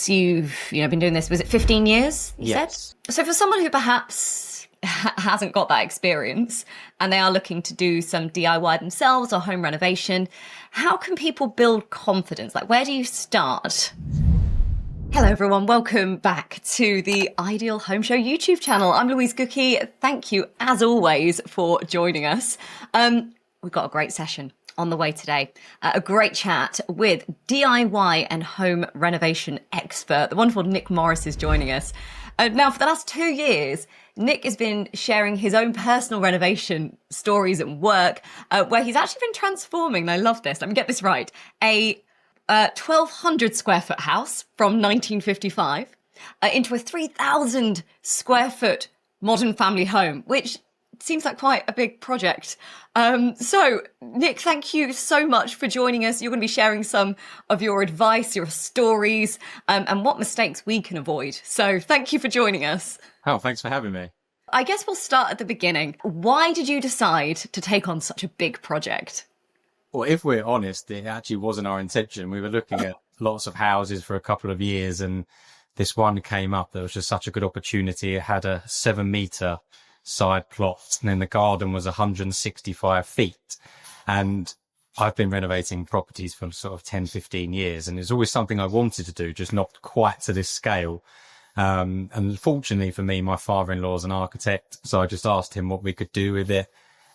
since you've been doing this, was it 15 years, you Yes. said? So for someone who perhaps hasn't got that experience and they are looking to do some DIY themselves or home renovation, how can people build confidence? Like, where do you start? Hello, everyone. Welcome back to the Ideal Home Show YouTube channel. I'm Louise Gookie. Thank you, as always, for joining us. We've got a great session on the way today. A great chat with DIY and home renovation expert. The wonderful Nick Morris is joining us. Now, for the last 2 years, Nick has been sharing his own personal renovation stories and work, where he's actually been transforming, and I love this, let me get this right, a 1,200 square foot house from 1955 into a 3,000 square foot modern family home, which seems like quite a big project. So, Nick, thank you so much for joining us. You're going to be sharing some of your advice, your stories, and what mistakes we can avoid. So thank you for joining us. Oh, thanks for having me. I guess we'll start at the beginning. Why did you decide to take on such a big project? Well, if we're honest, it actually wasn't our intention. We were looking at lots of houses for a couple of years, and this one came up. There was just such a good opportunity. It had a 7-meter side plot, and then the garden was 165 feet. And I've been renovating properties for sort of 10, 15 years, and it's always something I wanted to do, just not quite to this scale. And fortunately for me, my father-in-law is an architect, so I just asked him what we could do with it.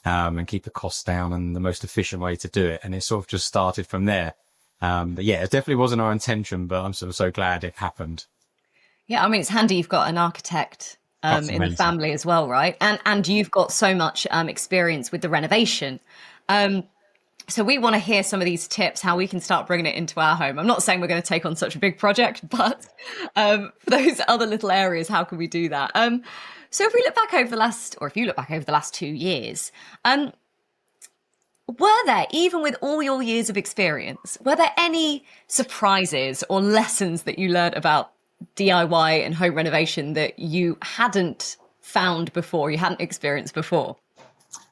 And keep the costs down and the most efficient way to do it. And it sort of just started from there. But yeah, it definitely wasn't our intention, but I'm sort of so glad it happened. Yeah, I mean, it's handy you've got an architect in the family as well, right? And you've got so much experience with the renovation. So we want to hear some of these tips, how we can start bringing it into our home. I'm not saying we're going to take on such a big project, but for those other little areas, how can we do that? So if we look back over the last, or if you look back over the last 2 years, were there, even with all your years of experience, were there any surprises or lessons that you learned about DIY and home renovation that you hadn't found before, you hadn't experienced before?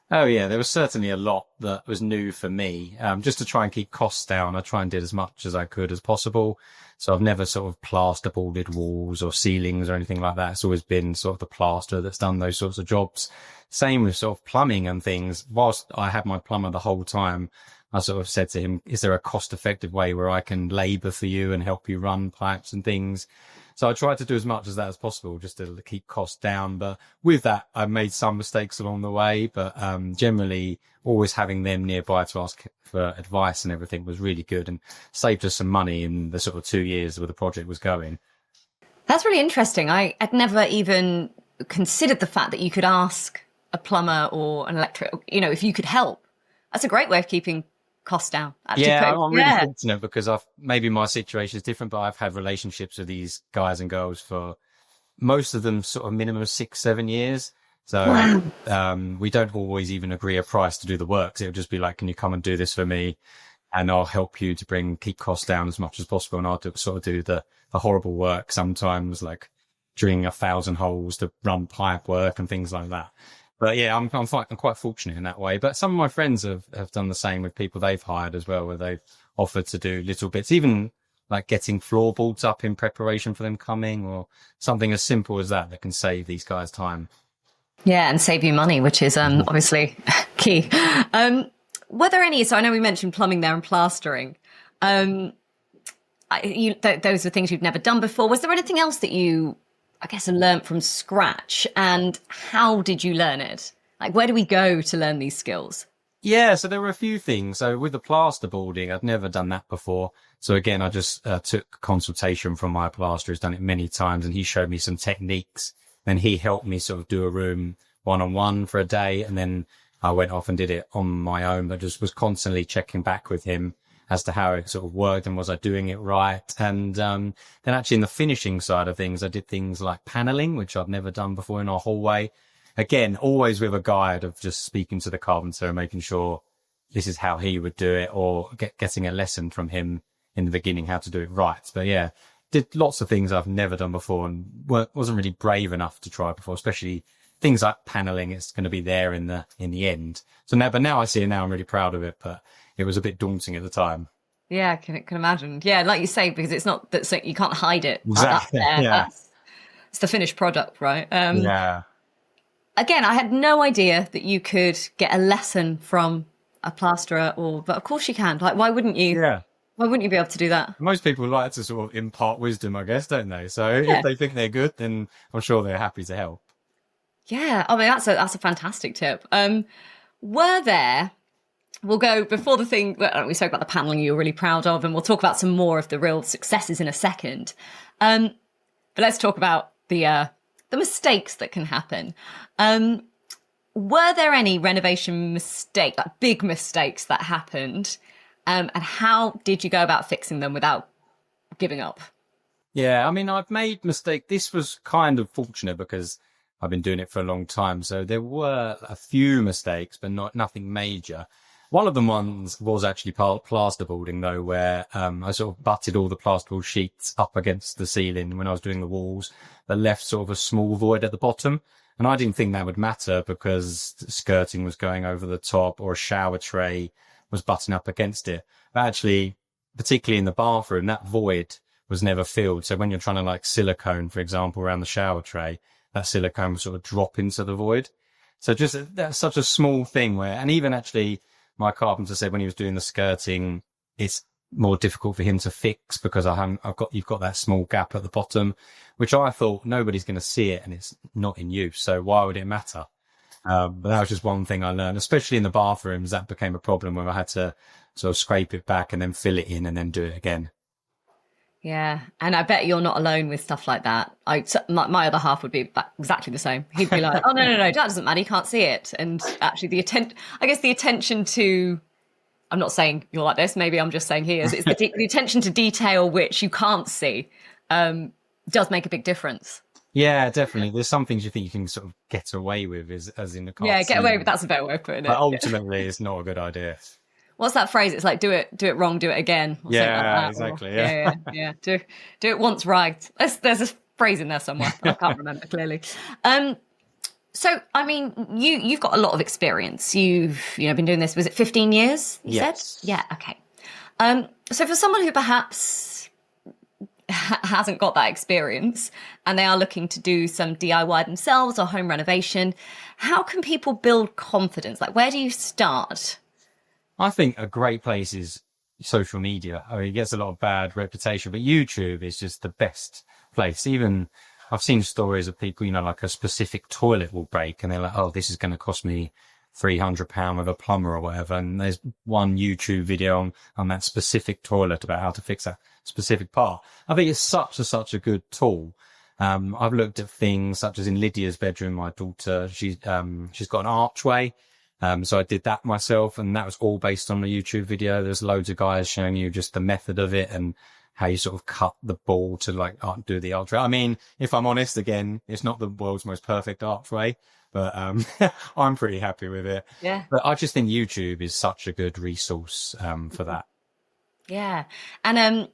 Oh yeah, there was certainly a lot that was new for me. Just to try and keep costs down, I try and did as much as I could as possible. So I've never sort of plasterboarded walls or ceilings or anything like that. It's always been sort of the plasterer that's done those sorts of jobs. Same with sort of plumbing and things. Whilst I had my plumber the whole time, I sort of said to him, is there a cost effective way where I can labour for you and help you run pipes and things? So I tried to do as much as that as possible just to keep costs down. But with that, I made some mistakes along the way. But generally, always having them nearby to ask for advice and everything was really good and saved us some money in the sort of 2 years where the project was going. That's really interesting. I'd never even considered the fact that you could ask a plumber or an electric, if you could help. That's a great way of keeping costs down. Yeah, I'm really fortunate because maybe my situation is different, but I've had relationships with these guys and girls for most of them sort of minimum 6-7 years. So we don't always even agree a price to do the work. So it'll just be like, can you come and do this for me? And I'll help you to keep costs down as much as possible. And I'll do the horrible work sometimes, like drilling 1,000 holes to run pipe work and things like that. But yeah, I'm quite fortunate in that way. But some of my friends have done the same with people they've hired as well, where they've offered to do little bits, even like getting floorboards up in preparation for them coming, or something as simple as that can save these guys time. Yeah, and save you money, which is obviously key. Were there any, so I know we mentioned plumbing there and plastering. Those are things you've never done before. Was there anything else that you, I guess, learned from scratch, and how did you learn it? Like, where do we go to learn these skills? Yeah, so there were a few things. So with the plasterboarding, I'd never done that before. So again, I just took consultation from my plasterer who's done it many times, and he showed me some techniques. Then he helped me sort of do a room one-on-one for a day, and then I went off and did it on my own, but just was constantly checking back with him as to how it sort of worked and was I doing it right. And then actually in the finishing side of things, I did things like paneling, which I've never done before in our hallway. Again, always with a guide of just speaking to the carpenter and making sure this is how he would do it, or getting a lesson from him in the beginning how to do it right. But yeah, did lots of things I've never done before and wasn't really brave enough to try before, especially things like paneling. It's going to be there in the end. So now I see it now. I'm really proud of it, but it was a bit daunting at the time. Yeah, I can imagine. Yeah, like you say, because it's not that, so you can't hide it. That's Exactly. there. Yeah. That's it's the finished product, right? Yeah. Again, I had no idea that you could get a lesson from a plasterer, but of course you can. Like, why wouldn't you? Yeah. Why wouldn't you be able to do that? Most people like to sort of impart wisdom, I guess, don't they? So if Yeah. they think they're good, then I'm sure they're happy to help. Yeah. I mean, that's a fantastic tip. Were there? We'll go before the thing. Well, we spoke about the paneling you were really proud of, and we'll talk about some more of the real successes in a second. But let's talk about the mistakes that can happen. Were there any renovation like big mistakes that happened? And how did you go about fixing them without giving up? Yeah, I mean, I've made mistake. This was kind of fortunate because I've been doing it for a long time. So there were a few mistakes, but nothing major. One of the ones was actually plasterboarding though, where I sort of butted all the plasterboard sheets up against the ceiling when I was doing the walls, that left sort of a small void at the bottom. And I didn't think that would matter because skirting was going over the top or a shower tray was butting up against it. But actually, particularly in the bathroom, that void was never filled. So when you're trying to like silicone, for example, around the shower tray, that silicone would sort of drop into the void. So just that's such a small thing where, and even actually my carpenter said when he was doing the skirting, it's more difficult for him to fix because you've got that small gap at the bottom, which I thought nobody's going to see it and it's not in use. So why would it matter? But that was just one thing I learned, especially in the bathrooms. That became a problem where I had to sort of scrape it back and then fill it in and then do it again. Yeah, and I bet you're not alone with stuff like that. My other half would be exactly the same. He'd be like, "Oh no, that doesn't matter. You can't see it." And actually, the attention to. I'm not saying you're like this. Maybe I'm just saying he is. It's the attention to detail which you can't see does make a big difference. Yeah, definitely. There's some things you think you can sort of get away with, as in the car. Yeah, get away with that's a better way of putting it. But ultimately, it's not a good idea. What's that phrase? It's like do it wrong, do it again. Or Yeah, like that. exactly. Yeah. Do it once right. There's a phrase in there somewhere. I can't remember clearly. So I mean, you've got a lot of experience. You've been doing this. Was it 15 years? You said? Yeah. Okay. So for someone who perhaps hasn't got that experience and they are looking to do some DIY themselves or home renovation, how can people build confidence? Like, where do you start? I think a great place is social media. I mean, it gets a lot of bad reputation, but YouTube is just the best place. Even I've seen stories of people, like a specific toilet will break and they're like, oh, this is going to cost me £300 with a plumber or whatever. And there's one YouTube video on that specific toilet about how to fix that specific part. I think it's such a good tool. I've looked at things such as in Lydia's bedroom, my daughter, she's got an archway. So I did that myself and that was all based on a YouTube video. There's loads of guys showing you just the method of it and how you sort of cut the ball to do the archway. I mean, if I'm honest, again, it's not the world's most perfect archway, but, I'm pretty happy with it. Yeah. But I just think YouTube is such a good resource, for that. Yeah. And,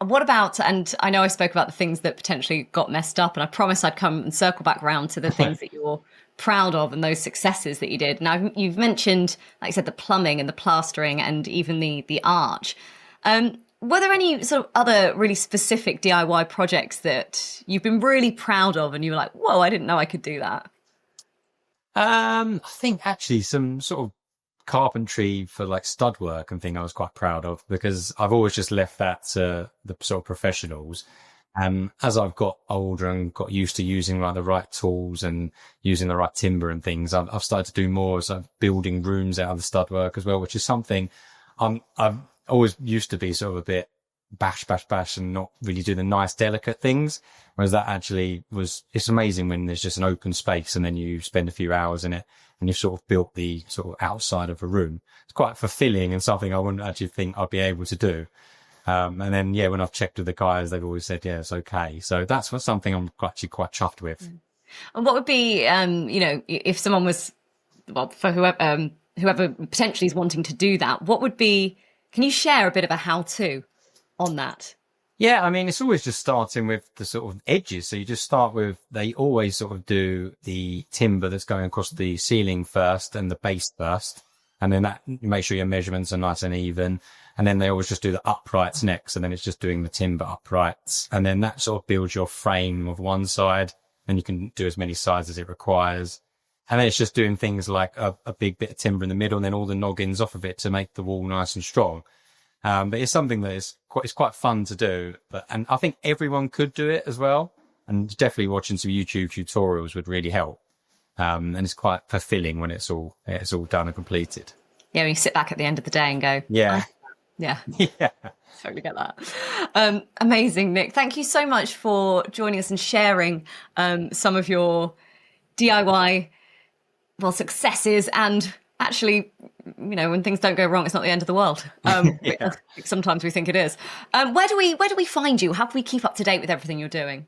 what about, and I know I spoke about the things that potentially got messed up, and I promised I'd come and circle back around to the things that you're proud of and those successes that you did. Now, you've mentioned, like I said, the plumbing and the plastering and even the arch. Were there any sort of other really specific DIY projects that you've been really proud of and you were like, whoa, I didn't know I could do that? I think actually some sort of carpentry for like stud work and thing I was quite proud of because I've always just left that to the sort of professionals. As I've got older and got used to using like the right tools and using the right timber and things, I've started to do more sort of building rooms out of the stud work as well, which is something I've always used to be sort of a bit bash and not really do the nice, delicate things. Whereas that actually it's amazing when there's just an open space and then you spend a few hours in it and you've sort of built the sort of outside of a room. It's quite fulfilling and something I wouldn't actually think I'd be able to do. And then, when I've checked with the guys, they've always said, yeah, it's okay. So that's something I'm actually quite chuffed with. And what would be, if someone was, for whoever potentially is wanting to do that, can you share a bit of a how-to on that? Yeah, I mean, it's always just starting with the sort of edges. So you just start with, they always sort of do the timber that's going across the ceiling first and the base first. And then you make sure your measurements are nice and even. And then they always just do the uprights next. And then it's just doing the timber uprights. And then that sort of builds your frame of one side. And you can do as many sides as it requires. And then it's just doing things like a big bit of timber in the middle and then all the noggins off of it to make the wall nice and strong. But it's something that it's quite fun to do. And I think everyone could do it as well. And definitely watching some YouTube tutorials would really help. And it's quite fulfilling when it's all done and completed. Yeah, when you sit back at the end of the day and go, yeah. Yeah. Yeah. Totally get that. Amazing, Nick. Thank you so much for joining us and sharing some of your DIY, successes, and actually, when things don't go wrong, it's not the end of the world. Yeah. Sometimes we think it is. Where do we find you? How can we keep up to date with everything you're doing?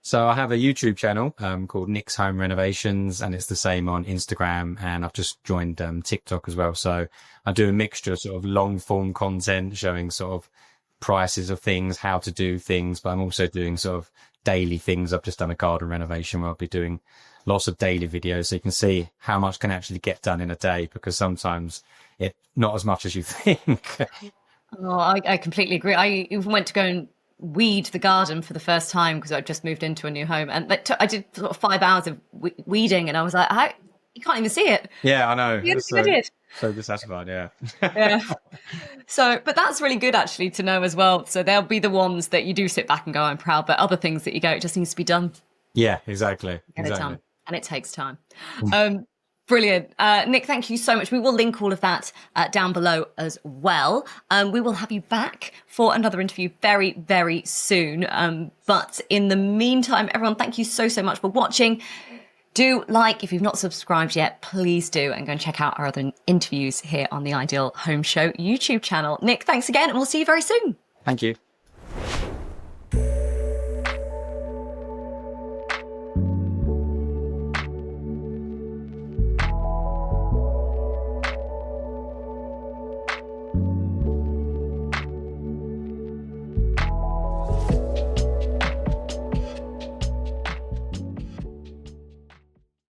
So I have a YouTube channel called Nick's Home Renovations, and it's the same on Instagram, and I've just joined TikTok as well. So I do a mixture of sort of long form content showing sort of prices of things, how to do things, but I'm also doing sort of daily things. I've just done a garden renovation where I'll be doing lots of daily videos, so you can see how much can actually get done in a day, because sometimes it not as much as you think. Oh, I completely agree. I even went to go and weed the garden for the first time because I'd just moved into a new home, and I did sort of 5 hours of weeding, and I was like, you can't even see it. Yeah, I know. I did. So dissatisfied, yeah. Yeah. So, but that's really good actually to know as well. So there'll be the ones that you do sit back and go, I'm proud, but other things that you go, it just needs to be done. Yeah, exactly. Get it done. And it takes time. Brilliant. Nick, thank you so much. We will link all of that down below as well. We will have you back for another interview very, very soon. But in the meantime, everyone, thank you so much for watching. Do if you've not subscribed yet, please do, and go and check out our other interviews here on the Ideal Home Show YouTube channel. Nick, thanks again, and we'll see you very soon. Thank you.